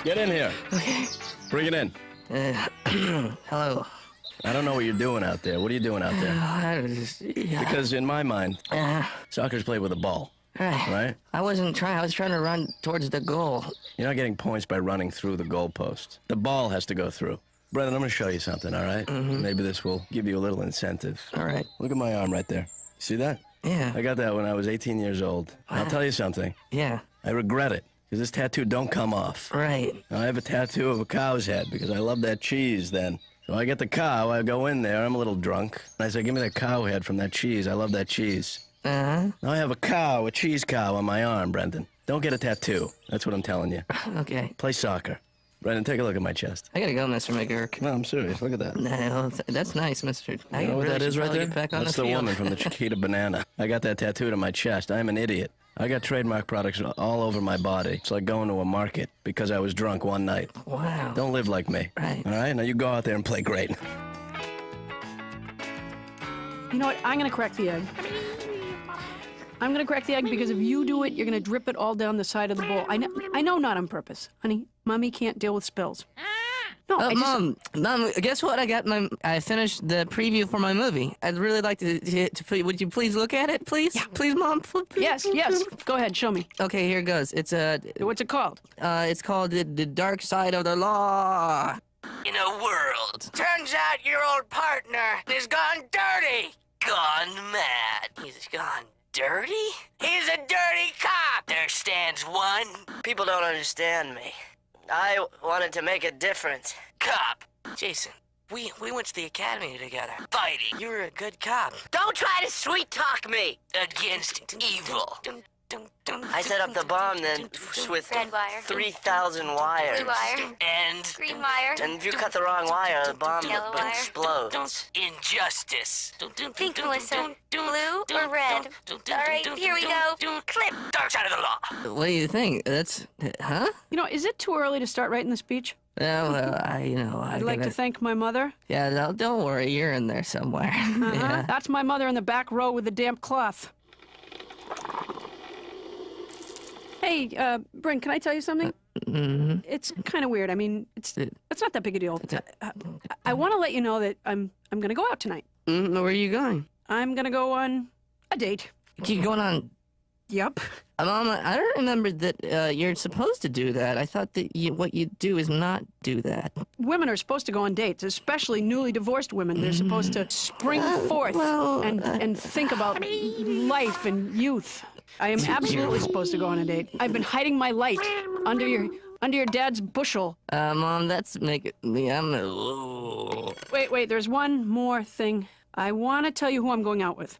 Get in here. Okay. Bring it in. Hello. I don't know what you're doing out there. What are you doing out there? I was just, Because in my mind, soccer's played with a ball, right? I wasn't trying. I was trying to run towards the goal. You're not getting points by running through the goalpost. The ball has to go through. Brendan, I'm going to show you something, all right? Maybe this will give you a little incentive. All right. Look at my arm right there. See that? Yeah. I got that when I was 18 years old. I'll tell you something. Yeah. I regret it, because this tattoo don't come off. Right. I have a tattoo of a cow's head, because I love that cheese then. So I get the cow, I go in there, I'm a little drunk, and I say, give me that cow head from that cheese. I love that cheese. Uh-huh. Now I have a cow, a cheese cow on my arm, Brendan. Don't get a tattoo. That's what I'm telling you. Okay. Play soccer. Brendan, take a look at my chest. I gotta go, Mr. McGurk. No, I'm serious. Look at that. No, that's nice, Mr. You know what that is right there? Back on That's the the field. woman from the Chiquita Banana. I got that tattooed on my chest. I'm an idiot. I got trademark products all over my body. It's like going to a market because I was drunk one night. Wow. Don't live like me. Right. All right? Now you go out there and play great. You know what? I'm gonna crack the egg. I'm gonna crack the egg because if you do it, you're gonna drip it all down the side of the bowl. I know not on purpose. Honey, Mommy can't deal with spills. No, I just... Mom, guess what? I finished the preview for my movie. I'd really like to would you please look at it, please? Yeah. Please, Mom. Please, Yes, yes. Go ahead, show me. Okay, here goes. It's What's it called? it's called the Dark Side of the Law. In a world. Turns out your old partner is gone dirty. Gone mad. He's gone dirty? He's a dirty cop. There stands one. People don't understand me. I wanted to make a difference. Cop. Jason, we went to the academy together. Fighting. You were a good cop. Don't try to sweet talk me. Against evil. I set up the bomb then with Red wire. 3,000 wires. Blue wire. And Green wire. if you cut the wrong wire, the bomb Yellow wire. explodes. Injustice. Think, Melissa. Blue or red? All right, here we go. Clip. Dark Side of the Law. What do you think? That's, huh? You know, is it too early to start writing the speech? Yeah, well, I'd like to thank my mother. Yeah, don't worry, you're in there somewhere. Yeah. That's my mother in the back row with the damp cloth. Hey, Bryn, can I tell you something? It's kind of weird. I mean, it's not that big a deal. I want to let you know that I'm going to go out tonight. Where are you going? I'm going to go on a date. You going on? Yup. Mom, I don't remember that you're supposed to do that. I thought that what you do is not do that. Women are supposed to go on dates, especially newly divorced women. They're supposed to spring forth and think about life and youth. I am absolutely supposed to go on a date. I've been hiding my light under your dad's bushel. Mom, that's making me. Wait, there's one more thing. I want to tell you who I'm going out with.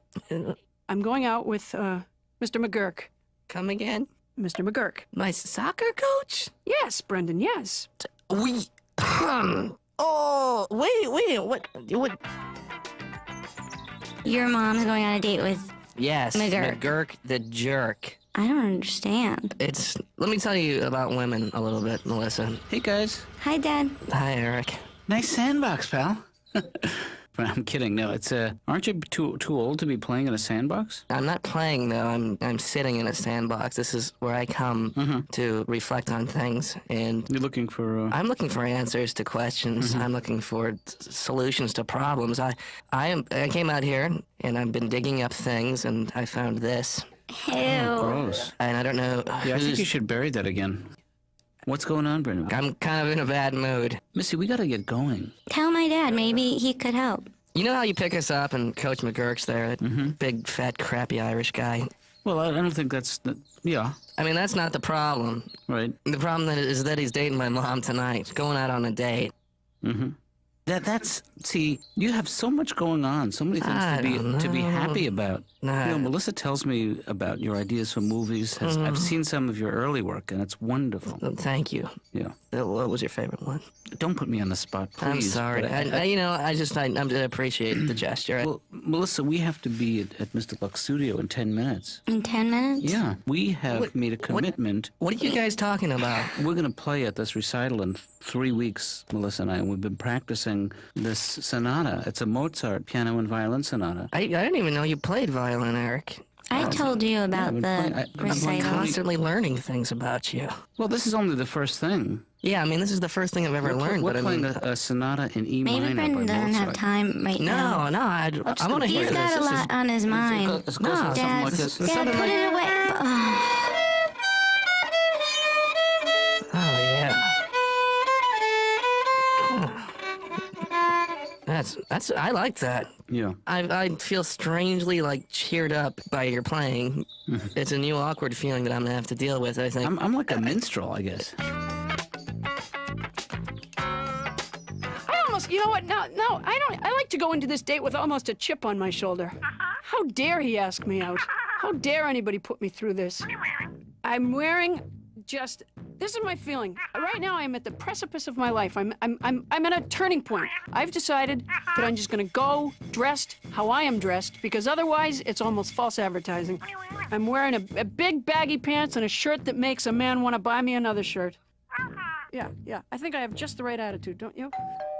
I'm going out with Mr. McGurk. Come again? Mr. McGurk. My soccer coach? Yes, Brendan, yes. We. Oh, wait, what? Your mom's going on a date with... Yes, McGurk. McGurk the jerk. I don't understand. Let me tell you about women a little bit, Melissa. Hey, guys. Hi, Dad. Hi, Eric. Nice sandbox, pal. I'm kidding. No, it's aren't you too old to be playing in a sandbox? I'm not playing, though. I'm sitting in a sandbox. This is where I come to reflect on things, and You're looking for... I'm looking for answers to questions. I'm looking for solutions to problems. I came out here, and I've been digging up things, and I found this. Ew. gross. And I don't know Yeah, I think you who's... should bury that again. What's going on, Brendan? I'm kind of in a bad mood. Missy, we gotta get going. Tell my dad. Maybe he could help. You know how you pick us up and Coach McGurk's there, that big, fat, crappy Irish guy? Well, I don't think that's... Yeah, I mean, that's not the problem. right. The problem is that he's dating my mom tonight, going out on a date. That's... See, you have so much going on, so many things to be happy about. Nah. You know, Melissa tells me about your ideas for movies. I've seen some of your early work, and it's wonderful. Thank you. Yeah. What was your favorite one? Don't put me on the spot, please. I'm sorry. but I appreciate the gesture. Well, Melissa, we have to be at Mr. Buck's studio in 10 minutes. In 10 minutes? Yeah. We have made a commitment. What are you guys talking about? We're going to play at this recital in 3 weeks, Melissa and I, and we've been practicing this sonata. It's a Mozart piano and violin sonata. I didn't even know you played violin, Eric. I told you about the I'm recital. Constantly learning things about you. Well, this is only the first thing. Yeah, I mean, this is the first thing I've ever learned. We're but I playing mean, a sonata in E Maybe minor Brendan by doesn't have Mozart. time right now. no, I want to hear He's this. got a This is- lot on his mind. It's close to something Dad, like this. Dad, put it away. Oh yeah. That's I like that. Yeah. I feel strangely like cheered up by your playing. It's a new awkward feeling that I'm gonna have to deal with. I think. I'm like a minstrel, I guess. I almost, you know what? No, I don't. I like to go into this date with almost a chip on my shoulder. How dare he ask me out? How dare anybody put me through this? I'm wearing just. This is my feeling. Right now, I'm at the precipice of my life. I'm at a turning point. I've decided that I'm just gonna go dressed how I am dressed because otherwise, it's almost false advertising. I'm wearing a big baggy pants and a shirt that makes a man want to buy me another shirt. Yeah. I think I have just the right attitude, don't you?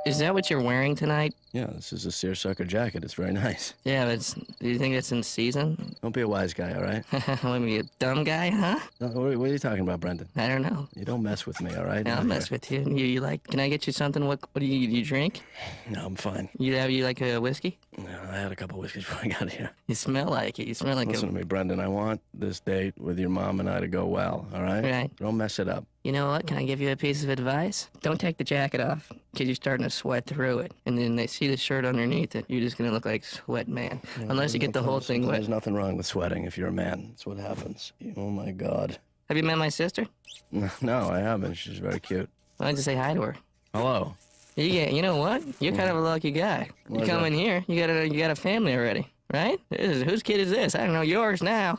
Is that what you're wearing tonight? Yeah, this is a seersucker jacket. It's very nice. Yeah, but do you think it's in season? Don't be a wise guy, all right? Let me be a dumb guy, huh? No, what are you talking about, Brendan? I don't know. You don't mess with me, all right? I'll mess with you. You like? Can I get you something? What do you drink? No, I'm fine. You like a whiskey? No, I had a couple whiskeys before I got here. You smell like it. You smell like Listen to me, Brendan. I want this date with your mom and I to go well, all right? Right. Don't mess it up. You know what? Can I give you a piece of advice? Don't take the jacket off, because you're starting to sweat through it. And then they see the shirt underneath it. You're just going to look like Sweat Man. Unless you get the whole thing wet. There's nothing wrong with sweating if you're a man. That's what happens. Oh, my God. Have you met my sister? No, I haven't. She's very cute. Why don't you say hi to her? Hello. You know what? You're kind of a lucky guy. You Why's come that? in here, you got a family already, right? Whose kid is this? I don't know. Yours now,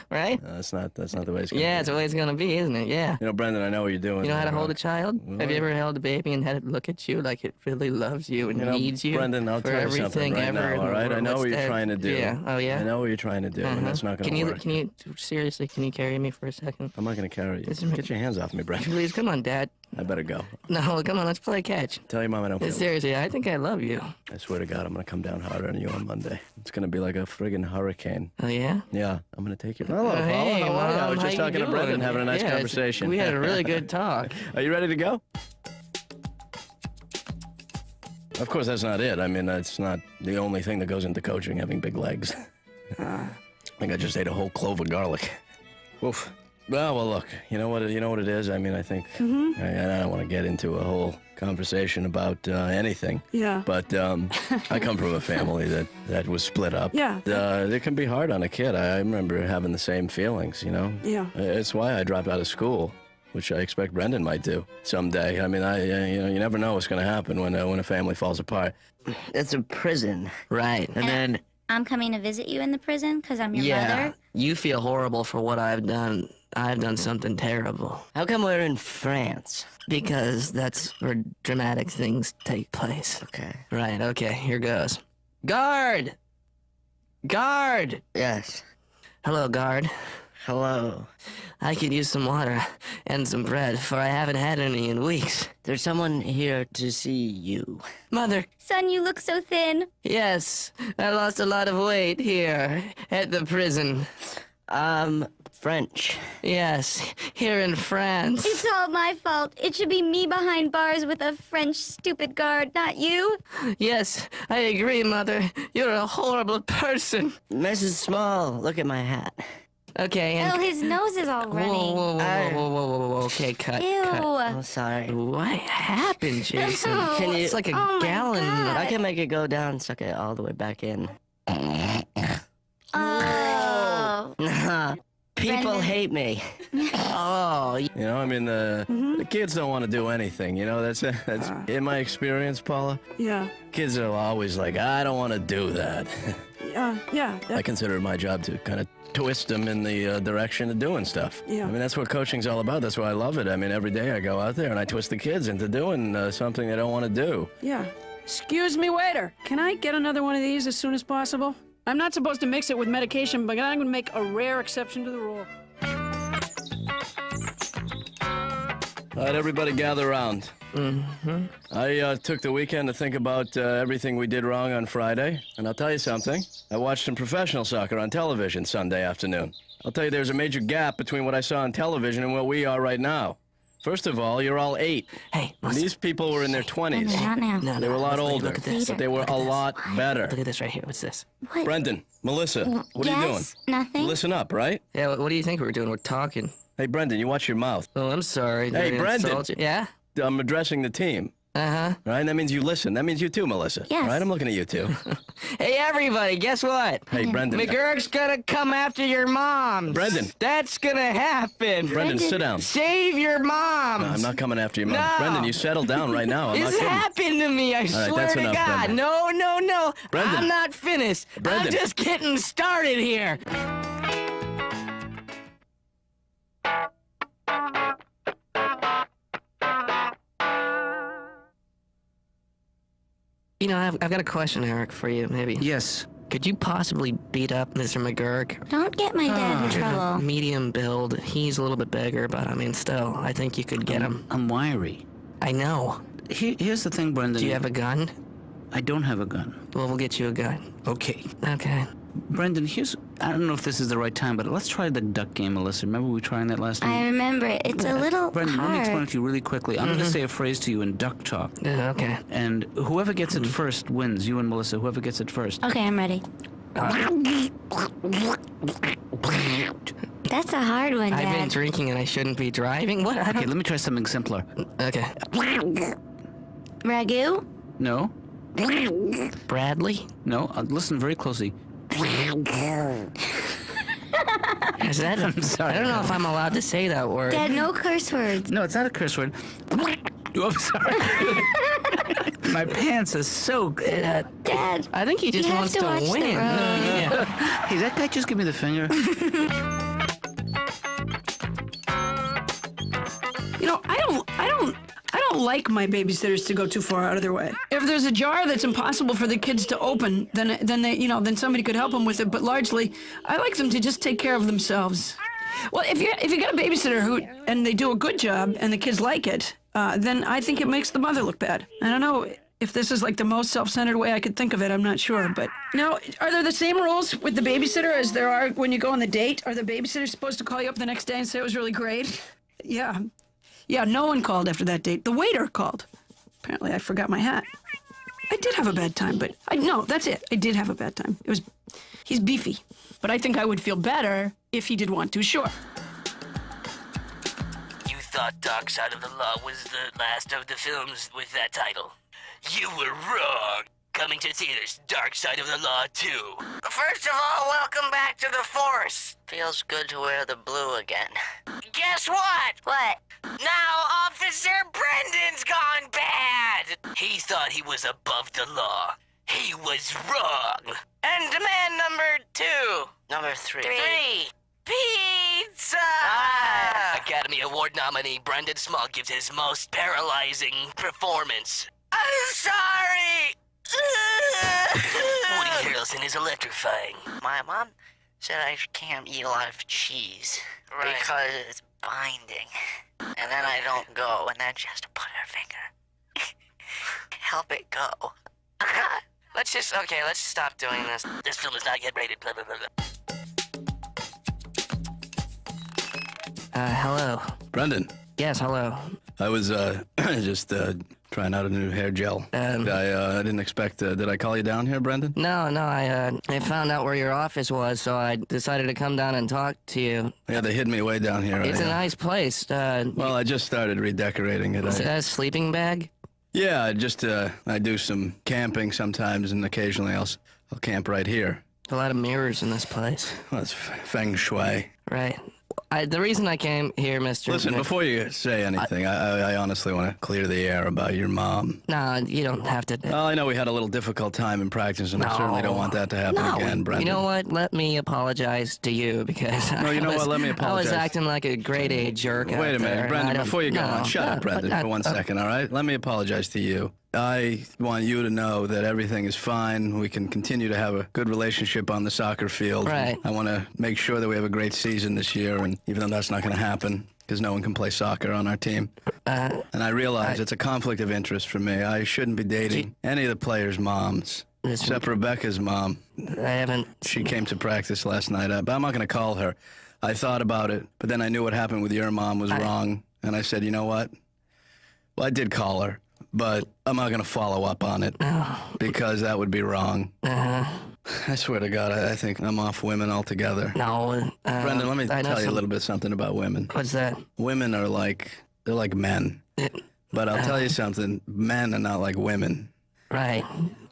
right? That's not the way it's going to Yeah, be. it's the way it's gonna be, isn't it? Yeah. You know, Brendan, I know what you're doing. You know how to there, hold a right? child? Have you ever held a baby and had it look at you like it really loves you and You know, needs you Brendan, I'll for tell you something everything right ever? now, in all the right? I world? know What's what you're that? trying to do. Yeah. Oh yeah. I know what you're trying to do, and that's not going to work. Can you seriously? Can you carry me for a second? I'm not going to carry you. This is- Get your hands off me, Brendan. Please, come on, Dad. I better go. No, come on, let's play catch. Tell your mom I don't feel Seriously, I think I love you. I swear to God, I'm going to come down harder on you on Monday. It's going to be like a friggin' hurricane. Oh yeah. Yeah, I'm going to take you. Hello, Paula. Hey, How are you? I was Mom, just how you talking to Brendan, doing? having a nice Yeah, conversation. We had a really good talk. Are you ready to go? Of course, that's not it. I mean, that's not the only thing that goes into coaching, having big legs. I think I just ate a whole clove of garlic. Oof. Well, look. You know what it is. I mean, I think I don't want to get into a whole conversation about anything. Yeah. But I come from a family that was split up. Yeah. It can be hard on a kid. I remember having the same feelings. You know. Yeah. It's why I dropped out of school, which I expect Brendan might do someday. I mean, you never know what's going to happen when a family falls apart. It's a prison. Right. And then I'm coming to visit you in the prison because I'm your Yeah. mother. You feel horrible for what I've done. I've done something terrible. how come we're in France? Because that's where dramatic things take place. Okay. Right, okay, here goes. Guard! Guard! Yes. Hello, guard. Hello. I could use some water and some bread, for I haven't had any in weeks. There's someone here to see you. Mother, Son, you look so thin. yes, I lost a lot of weight here at the prison. French. Yes, here in France. It's all my fault. It should be me behind bars with a French stupid guard, not you. Yes, I agree, Mother. You're a horrible person. Mrs. Small, look at my hat. Okay, and... Oh, his nose is all Whoa, runny. whoa, whoa, whoa, whoa, whoa, whoa, whoa, okay, cut, Ew. cut. Oh, sorry. What happened, Jason? Ew. Can you- It's like a Oh my gallon. God. I can make it go down, suck it all the way back in. Oh. People Brendan. hate me. Oh, You know, I mean, the kids don't want to do anything. You know, that's in my experience, Paula. Yeah. Kids are always like, I don't want to do that. Yeah. I consider it my job to kind of twist them in the direction of doing stuff. Yeah. I mean, that's what coaching's all about. That's why I love it. I mean, every day I go out there and I twist the kids into doing something they don't want to do. Yeah. Excuse me, waiter. Can I get another one of these as soon as possible? I'm not supposed to mix it with medication, but I'm going to make a rare exception to the rule. All right, everybody gather around. I took the weekend to think about everything we did wrong on Friday, and I'll tell you something. I watched some professional soccer on television Sunday afternoon. I'll tell you there's a major gap between what I saw on television and what we are right now. First of all, you're all 8. Hey, And these people were in their 20s. Not now. No, They were a lot Leslie, older, Look at this. but they were Look at a this. lot better. Look at this right here. What's this? What? Brendan, Melissa, what are you doing? Yes? Nothing? Listen up, right? Yeah, what do you think we were doing? We're talking. Hey, Brendan, you watch your mouth. Oh, I'm sorry. Hey, Did I Brendan. insult you? Yeah? I'm addressing the team. Uh-huh. Right? That means you listen. That means you too, Melissa. Yes. Right? I'm looking at you too. Hey, everybody, guess what? Hey, Brendan. McGurk's gonna come after your mom. Brendan. That's gonna happen. Brendan, sit down. Save your mom. I'm not coming after your mom. No. Brendan, you settle down right now. I'm not This kidding. happened to me, I right, swear that's to enough, God. Brendan. No. Brendan. I'm not finished. Brendan. I'm just getting started here. You know, I've got a question, Eric, for you, maybe. Yes. Could you possibly beat up Mr. McGurk? Don't get my dad in trouble. Medium build. He's a little bit bigger, but I mean, still, I think you could get him. I'm wiry. I know. Here's the thing, Brendan. Do you have a gun? I don't have a gun. Well, we'll get you a gun. Okay. Okay. Brendan, I don't know if this is the right time, but let's try the duck game, Melissa. Remember we were trying that last I night? remember it. It's a little Brendan, let me explain it hard. to you really quickly. I'm going to say a phrase to you in duck talk. Yeah, okay. And whoever gets it first wins. You and Melissa, whoever gets it first. Okay, I'm ready. That's a hard one, I've been Dad. drinking and I shouldn't be driving. What? I Okay, don't... let me try something simpler. Okay. Ragu? No? Bradley? No? Listen very closely. Is that? I'm sorry. I don't know if I'm allowed to say that word. Dad, no curse words. No, it's not a curse word. Oh, I'm sorry. My pants are so good. Dad, I think he just you have wants to to watch the win. road. Yeah. Hey, that guy just give me the finger. You know, I don't like my babysitters to go too far out of their way. If there's a jar that's impossible for the kids to open, then somebody could help them with it. But largely, I like them to just take care of themselves. Well, if you got a babysitter and they do a good job and the kids like it, then I think it makes the mother look bad. I don't know if this is like the most self-centered way I could think of it. I'm not sure, but now, are there the same rules with the babysitter as there are when you go on the date? Are the babysitters supposed to call you up the next day and say it was really great? Yeah. Yeah, no one called after that date. The waiter called. Apparently, I forgot my hat. I did have a bad time, but no, that's it. I did have a bad time. He's beefy, but I think I would feel better if he did want to, sure. You thought Dark Side of the Law was the last of the films with that title. You were wrong. Coming to theaters, Dark Side of the Law 2. First of all, welcome back to the Force. Feels good to wear the blue again. Guess what? what? Now Officer Brendan's gone bad. He thought he was above the law. He was wrong. And demand number 2. Number 3. 3. Pizza! Academy Award nominee Brendan Small gives his most paralyzing performance. I'm sorry! Woody Harrelson is electrifying. My mom said I can't eat a lot of cheese because it's binding. And then I don't go, and then she has to put her finger. Help it go. Let's stop doing this. This film is not yet rated, blah, blah, blah, blah. Hello. Brendan, Yes, hello. I was just trying out a new hair gel. I didn't expect. Did I call you down here, Brendan? No, I found out where your office was, so I decided to come down and talk to you. Yeah, they hid me way down here. It's I, a nice place. Well, I just started redecorating it. Is it a sleeping bag? Yeah, I do some camping sometimes, and occasionally I'll camp right here. A lot of mirrors in this place. Well, it's feng shui. Right. The reason I came here, Mr. Listen, Mc- before you say anything, I honestly want to clear the air about your mom. No, you don't have to. Well, I know we had a little difficult time in practice, and I certainly don't want that to happen No. again, Brendan. You know what? Let me apologize to you because No, you know what? Let me I was apologize. acting like a grade A jerk. Wait out a minute, there, and I Brendan, don't- before you go no, on, shut no, up, Brendan, but for 1 second, all right? Let me apologize to you. I want you to know that everything is fine. We can continue to have a good relationship on the soccer field. Right. I want to make sure that we have a great season this year, and even though that's not going to happen, because no one can play soccer on our team. And I realize it's a conflict of interest for me. I shouldn't be dating any of the players' moms, except Rebecca's mom. I haven't. She came to practice last night, but I'm not going to call her. I thought about it, but then I knew what happened with your mom was wrong, and I said, you know what? Well, I did call her, but I'm not going to follow up on it because that would be wrong. I swear to God, I think I'm off women altogether. No. Brendan, let me I know tell you a little bit something about women. What's that? Women are they're like men. But I'll tell you something, men are not like women. Right.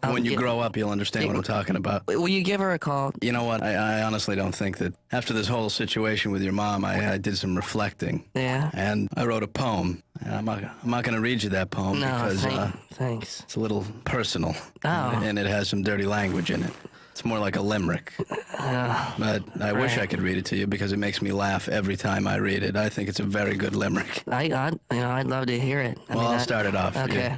When you grow up, you'll understand what I'm talking about. Will you give her a call? You know what? I honestly don't think that after this whole situation with your mom, I did some reflecting. Yeah. And I wrote a poem. And I'm not going to read you that poem No, because thanks. it's a little personal. Oh. And it has some dirty language in it. It's more like a limerick. But I wish I could read it to you because it makes me laugh every time I read it. I think it's a very good limerick. I'd love to hear it. Well, I'll start it off for you. Okay.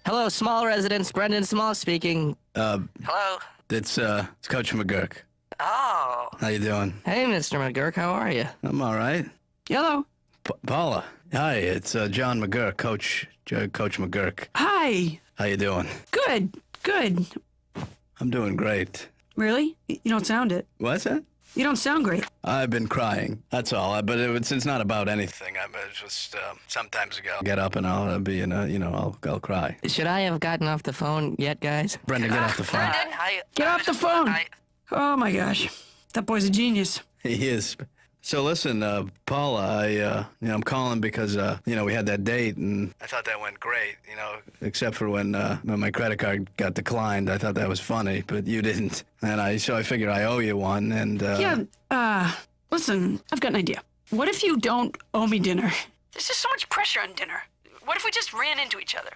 Hello, Small residence. Brendan Small speaking. Hello. It's Coach McGurk. Oh. How you doing? Hey, Mr. McGurk. How are you? I'm all right. Hello. Paula. Hi, it's John McGurk, Coach McGurk. Hi. How you doing? Good. Good. I'm doing great. Really? You don't sound it. What's that? You don't sound great. I've been crying. That's all. But it's not about anything. I just sometimes I'll get up and I'll be in I'll cry. Should I have gotten off the phone yet, guys? Brendan, get off the phone. Get off the phone. Oh my gosh. That boy's a genius. He is. So listen, Paula, I'm calling because we had that date and I thought that went great. Except for when my credit card got declined. I thought that was funny, but you didn't. And I figured I owe you one. And Listen, I've got an idea. What if you don't owe me dinner? There's just so much pressure on dinner. What if we just ran into each other?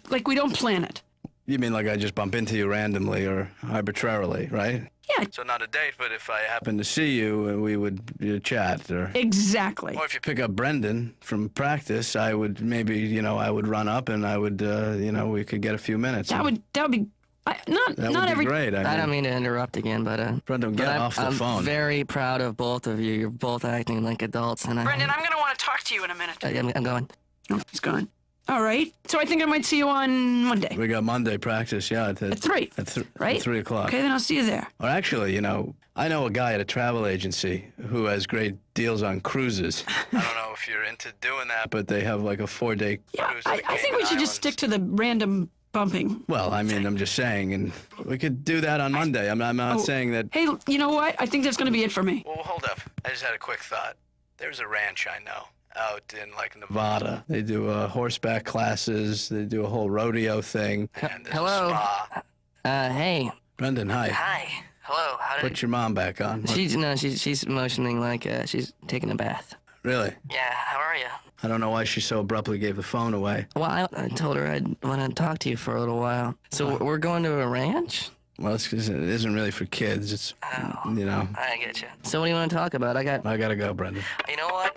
Like we don't plan it. You mean like I just bump into you randomly or arbitrarily, right? Yeah. So not a date, but if I happen to see you, we would chat, or Exactly. or if you pick up Brendan from practice, I would maybe I would run up and I would we could get a few minutes. That would be not would every be great. I don't mean to interrupt again, but Brendan, get off the phone. I'm very proud of both of you. You're both acting like adults, and Brendan, I'm gonna want to talk to you in a minute. I'm going. Oh, he's gone. All right. So I think I might see you on Monday. We got Monday practice, yeah. At 3. Right? At 3 o'clock. Okay, then I'll see you there. Or actually, I know a guy at a travel agency who has great deals on cruises. I don't know if you're into doing that, but they have like a 4-day Yeah, cruise. to the I think we Cayman should just stick to the random bumping. Well, I mean, I'm just saying, and we could do that on Monday. I'm not saying that. Hey, you know what? I think that's going to be it for me. Well, hold up. I just had a quick thought. There's a ranch I know out in like Nevada. They do horseback classes. They do a whole rodeo thing. And there's Hello. a spa. Hey. Brendan, hi. Hi. Hello. How did? Put your mom back on. What- She's motioning like she's taking a bath. Really? Yeah. How are you? I don't know why she so abruptly gave the phone away. Well, I told her I'd want to talk to you for a little while. So we're going to a ranch? Well, it isn't really for kids. It's, I get you. So what do you want to talk about? I gotta go, Brendan. You know what?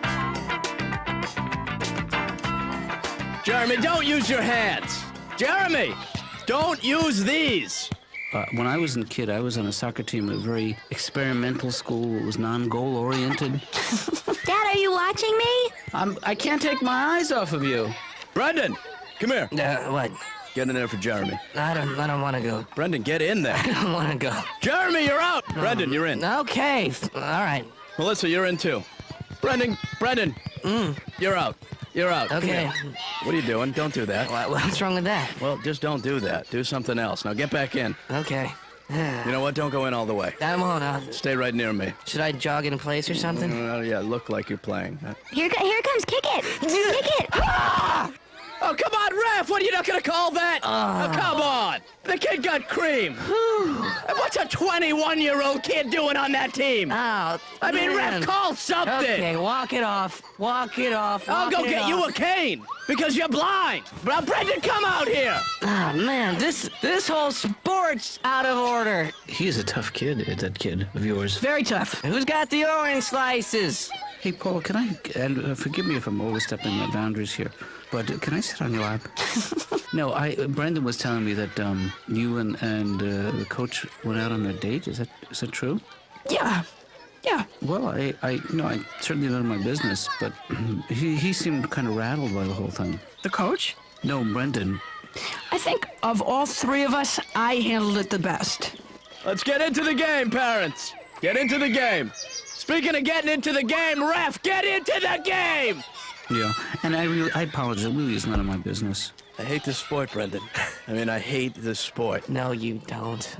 Jeremy, don't use your hands. Jeremy, don't use these. When I was a kid, I was on a soccer team at a very experimental school. It was non-goal oriented. Dad, are you watching me? I can't take my eyes off of you. Brendan, come here. What? Get in there for Jeremy. I don't want to go. Brendan, get in there. I don't want to go. Jeremy, you're out. Brendan, you're in. Okay. All right. Melissa, you're in too. Brendan, you're out. You're out. Come Okay. here. What are you doing? Don't do that. What's wrong with that? Well, just don't do that. Do something else. Now get back in. Okay. You know what? Don't go in all the way. I won't. Stay right near me. Should I jog in place or something? Yeah, look like you're playing. Here comes Kick It. Kick It. Oh, come on, ref! What are you not gonna call that? Oh, come on! The kid got cream. What's a 21-year-old kid doing on that team? Oh, I mean, ref, call something. Okay, walk it off. Walk it off. I'll go get you a cane because you're blind. Now, Brendan, come out here. Oh man, this whole sport's out of order. He is a tough kid, that kid of yours. Very tough. Who's got the orange slices? Hey, Paula, can I, and forgive me if I'm overstepping my boundaries here, but can I sit on your lap? No, Brendan was telling me that you and the coach went out on a date. Is that true? Yeah. Yeah. Well, I certainly none of my business, but he seemed kind of rattled by the whole thing. The coach? No, Brendan. I think of all three of us, I handled it the best. Let's get into the game, parents. Get into the game. Speaking of getting into the game, ref, get into the game! Yeah, and I apologize. It really is none of my business. I hate this sport, Brendan. I mean, I hate this sport. No, you don't.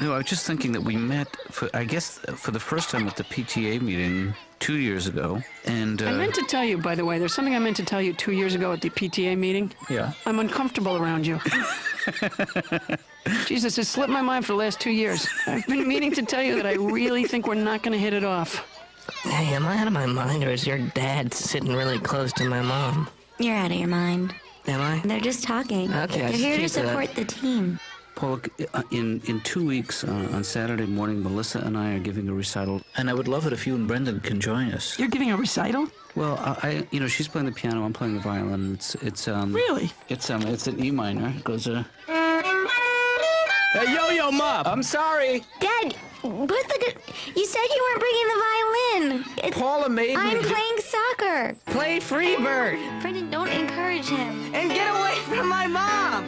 No, I was just thinking that we met, for the first time at the PTA meeting 2 years ago, and... I meant to tell you, by the way, there's something I meant to tell you 2 years ago at the PTA meeting. Yeah. I'm uncomfortable around you. Jesus, it slipped my mind for the last 2 years. I've been meaning to tell you that I really think we're not going to hit it off. Hey, am I out of my mind, or is your dad sitting really close to my mom? You're out of your mind. Am I? They're just talking. Okay, I They're here to keep that. support the team. Paul, in 2 weeks, on Saturday morning, Melissa and I are giving a recital, and I would love it if you and Brendan can join us. You're giving a recital? Well, she's playing the piano, I'm playing the violin. It's Really? It's an E minor. It goes Hey, Yo-Yo Mop! I'm sorry. Dad, you said you weren't bringing the violin. Paula made I'm playing soccer. play Freebird Brendan, don't encourage him. and get away from my mom!